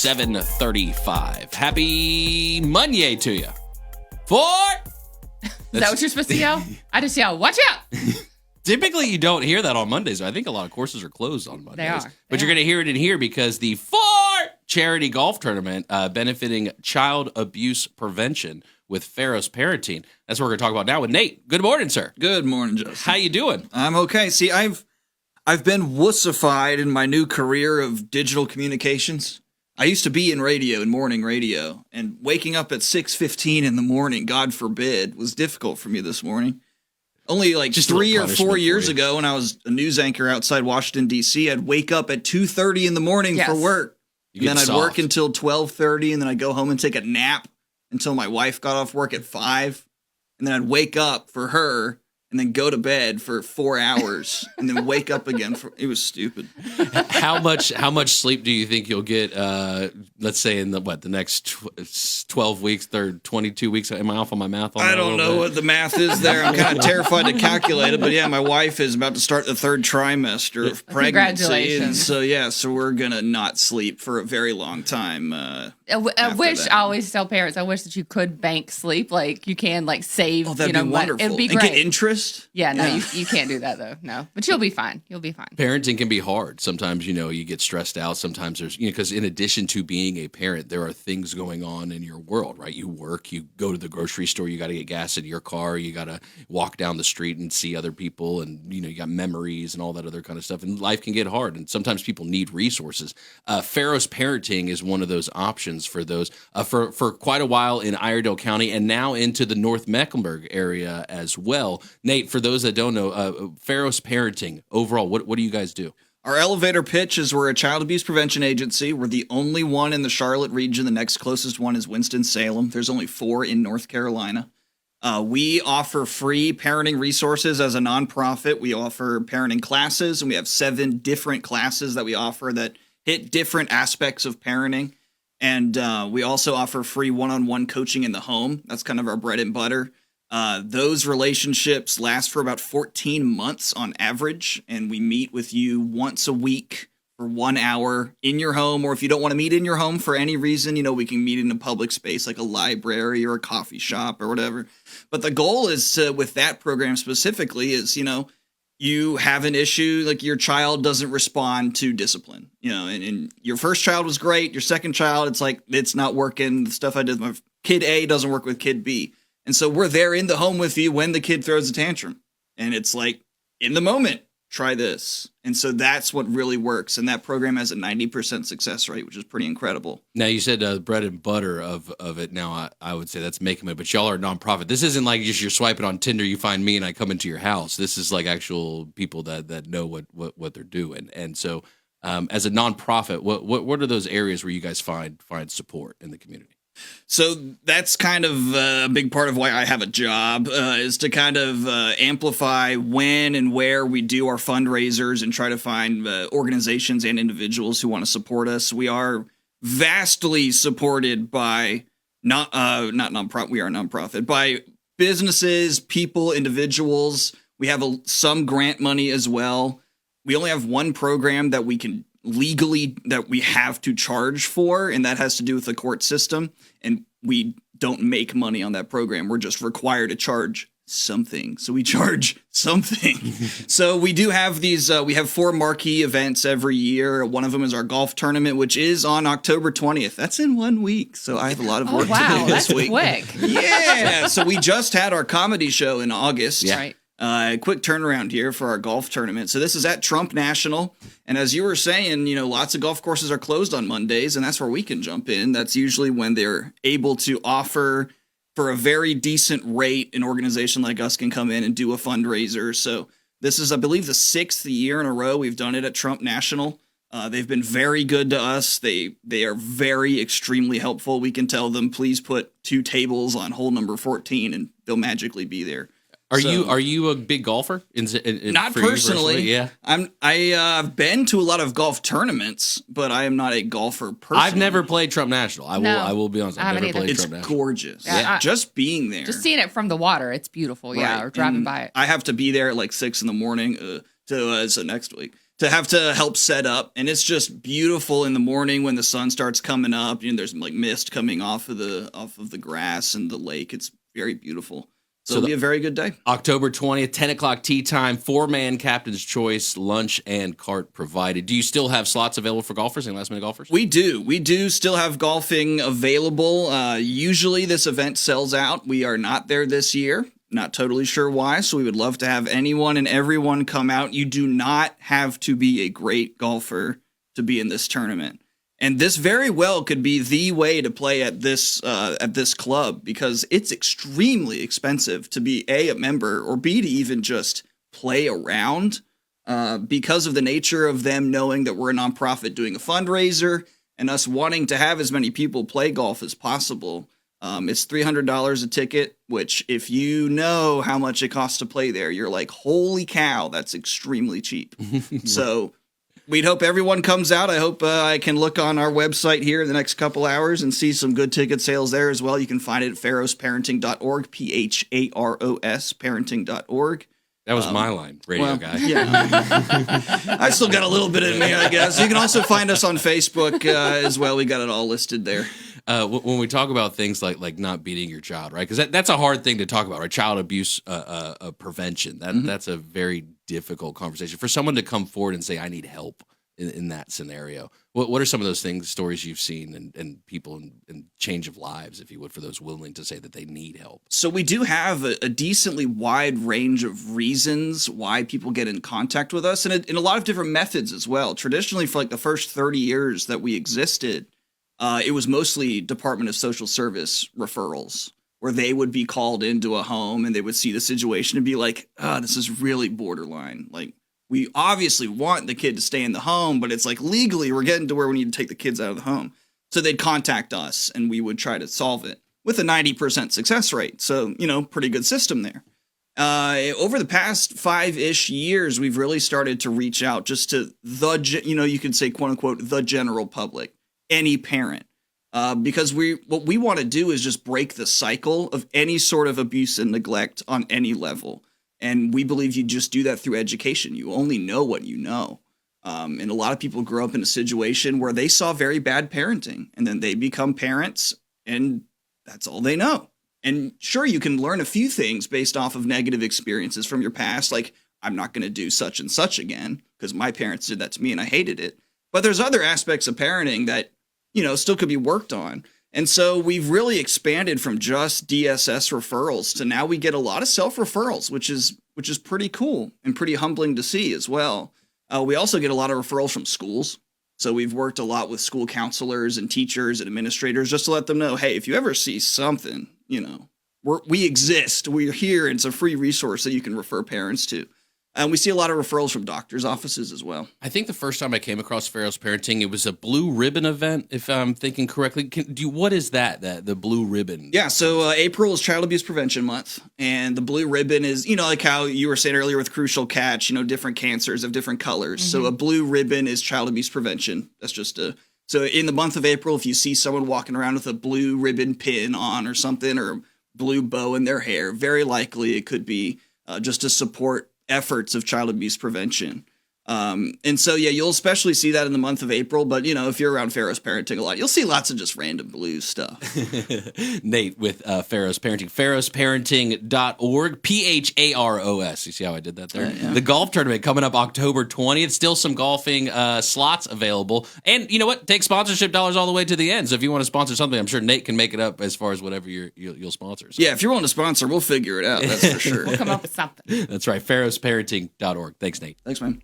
7:35. Happy Monday to you. FORE! Is that what you're supposed to yell? I just yell, watch out! Typically, you don't hear that on Mondays. I think a lot of courses are closed on Mondays. They are. But you're going to hear it in here because the FORE charity golf tournament benefiting child abuse prevention with Pharos parenting. That's what we're going to talk about now with Nate. Good morning, sir. Good morning, Justin. How you doing? I'm okay. See, I've been wussified in my new career of digital communications. I used to be in radio, in morning radio, and waking up at 6:15 in the morning, God forbid, was difficult for me this morning. Only like Just 3 or 4 years for you. ago when I was a news anchor outside Washington, D.C., I'd wake up at 2:30 in the morning for work. You And then get I'd soft. work until 12:30, and then I'd go home and take a nap until my wife got off work at 5. And then I'd wake up for her and then go to bed for 4 hours and then wake up again. It was stupid. How much sleep do you think you'll get, let's say, in the next 12 weeks, 22 weeks? Am I off on my math on that I a don't little know bit? what the math is there. I'm kind of terrified to calculate it. But yeah, my wife is about to start the 3rd trimester of pregnancy. Congratulations. And so we're going to not sleep for a very long time. I after wish, that. I always tell parents, I wish that you could bank sleep. Like you can like save, Oh, that'd you know, be what- wonderful. It'd be And great. get interest. Yeah, no, you can't do that though. No, but you'll be fine. You'll be fine. Parenting can be hard. Sometimes, you get stressed out. Sometimes there's, because in addition to being a parent, there are things going on in your world, right? You work, you go to the grocery store, you got to get gas in your car, you got to walk down the street and see other people, and, you got memories and all that other kind of stuff. And life can get hard. And sometimes people need resources. Pharos parenting is one of those options for those for quite a while in Iredell County and now into the North Mecklenburg area as well. Nate, for those that don't know, Pharos parenting overall, what do you guys do? Our elevator pitch is we're a child abuse prevention agency. We're the only one in the Charlotte region. The next closest one is Winston-Salem. There's only 4 in North Carolina. We offer free parenting resources as a nonprofit. We offer parenting classes, and we have 7 different classes that we offer that hit different aspects of parenting. And we also offer free one-on-one coaching in the home. That's kind of our bread and butter. Those relationships last for about 14 months on average, and we meet with you once a week for 1 hour in your home, or if you don't want to meet in your home for any reason, we can meet in a public space like a library or a coffee shop or whatever. But the goal is to, with that program specifically, is, you have an issue, like your child doesn't respond to discipline, and your first child was great. Your second child, it's like, it's not working. The stuff I did with my kid A doesn't work with kid B. And so we're there in the home with you when the kid throws a tantrum. And it's like, in the moment, try this. And so that's what really works. And that program has a 90% success rate, which is pretty incredible. Now, you said bread and butter of it. Now, I would say that's making it, but y'all are a nonprofit. This isn't like just you're swiping on Tinder, you find me, and I come into your house. This is like actual people that know what they're doing. And so as a nonprofit, what are those areas where you guys find support in the community? So that's kind of a big part of why I have a job, is to kind of amplify when and where we do our fundraisers and try to find organizations and individuals who want to support us. We are vastly supported by we are a nonprofit, by businesses, people, individuals. We have some grant money as well. We only have one program that we can legally that we have to charge for, and that has to do with the court system, and we don't make money on that program. We're just required to charge something, so we charge something. So we do have these we have 4 marquee events every year. One of them is our golf tournament, which is on October 20th. That's in 1 week, so I have a lot of work to do this that's week. quick. Yeah, so we just had our comedy show in August. Yeah. Right. Quick turnaround here for our golf tournament. So this is at Trump National. And as you were saying, lots of golf courses are closed on Mondays, and that's where we can jump in. That's usually when they're able to offer for a very decent rate. An organization like us can come in and do a fundraiser. So this is, I believe, the 6th year in a row we've done it at Trump National. They've been very good to us. They are very extremely helpful. We can tell them, please put 2 tables on hole number 14, and they'll magically be there. Are you a big golfer? Not personally. Yeah. I've been to a lot of golf tournaments, but I am not a golfer personally. I've never played Trump National. I will be honest. I I've haven't never either. played It's Trump National. gorgeous. Yeah. Just being there. Just seeing it from the water, it's beautiful. Yeah, Right. or driving And by it. I have to be there at like 6 in the morning so next week to help set up, and it's just beautiful in the morning when the sun starts coming up. There's like mist coming off of the grass and the lake. It's very beautiful. So it'll be a very good day. October 20th, 10 o'clock tee time, 4-man captain's choice, lunch and cart provided. Do you still have slots available for golfers and last-minute golfers? We do. We do still have golfing available. Usually this event sells out. We are not there this year. Not totally sure why, so we would love to have anyone and everyone come out. You do not have to be a great golfer to be in this tournament. And this very well could be the way to play at this club, because it's extremely expensive to be a member, or B, to even just play around, because of the nature of them knowing that we're a nonprofit doing a fundraiser and us wanting to have as many people play golf as possible. It's $300 a ticket, which if you know how much it costs to play there, you're like, holy cow, that's extremely cheap. So we'd hope everyone comes out. I hope I can look on our website here in the next couple hours and see some good ticket sales there as well. You can find it at pharosparenting.org, P-H-A-R-O-S, parenting.org. That was my line, radio guy. Yeah. I still got a little bit in me, I guess. You can also find us on Facebook as well. We got it all listed there. When we talk about things like not beating your child, right? Because that's a hard thing to talk about, right? Child abuse prevention. That's a very difficult conversation for someone to come forward and say, I need help in that scenario. What are some of those stories you've seen and people and change of lives, if you would, for those willing to say that they need help? So we do have a decently wide range of reasons why people get in contact with us, and in a lot of different methods as well. Traditionally, for like the first 30 years that we existed, it was mostly Department of Social Service referrals, where they would be called into a home and they would see the situation and be like, this is really borderline. Like, we obviously want the kid to stay in the home, but it's like legally we're getting to where we need to take the kids out of the home. So they'd contact us and we would try to solve it with a 90% success rate. So, pretty good system there. Over the past 5-ish years, we've really started to reach out just to you could say, quote unquote, the general public, any parent. Because what we want to do is just break the cycle of any sort of abuse and neglect on any level. And we believe you just do that through education. You only know what you know. And a lot of people grow up in a situation where they saw very bad parenting, and then they become parents, and that's all they know. And sure, you can learn a few things based off of negative experiences from your past, like, I'm not going to do such and such again because my parents did that to me and I hated it. But there's other aspects of parenting that, still could be worked on. And so we've really expanded from just DSS referrals to now we get a lot of self-referrals, which is pretty cool and pretty humbling to see as well. We also get a lot of referrals from schools. So we've worked a lot with school counselors and teachers and administrators just to let them know, hey, if you ever see something, we exist. We're here, and it's a free resource that you can refer parents to. And we see a lot of referrals from doctors' offices as well. I think the first time I came across Pharos Parenting, it was a Blue Ribbon event, if I'm thinking correctly. What is that, the Blue Ribbon? Yeah, so April is Child Abuse Prevention Month, and the Blue Ribbon is, like how you were saying earlier with Crucial Catch, different cancers of different colors. Mm-hmm. So a Blue Ribbon is child abuse prevention. That's just so in the month of April, if you see someone walking around with a blue ribbon pin on or something, or a blue bow in their hair, very likely it could be just to support efforts of child abuse prevention. And so, you'll especially see that in the month of April. But, if you're around Pharos Parenting a lot, you'll see lots of just random blue stuff. Nate with Pharos Parenting, pharosparenting.org, P-H-A-R-O-S. You see how I did that there? Yeah. The golf tournament coming up October 20th. Still some golfing slots available. And you know what? Take sponsorship dollars all the way to the end. So if you want to sponsor something, I'm sure Nate can make it up as far as whatever you'll sponsor. So. Yeah, if you're willing to sponsor, we'll figure it out. That's for sure. We'll come up with something. That's right. pharosparenting.org. Thanks, Nate. Thanks, man.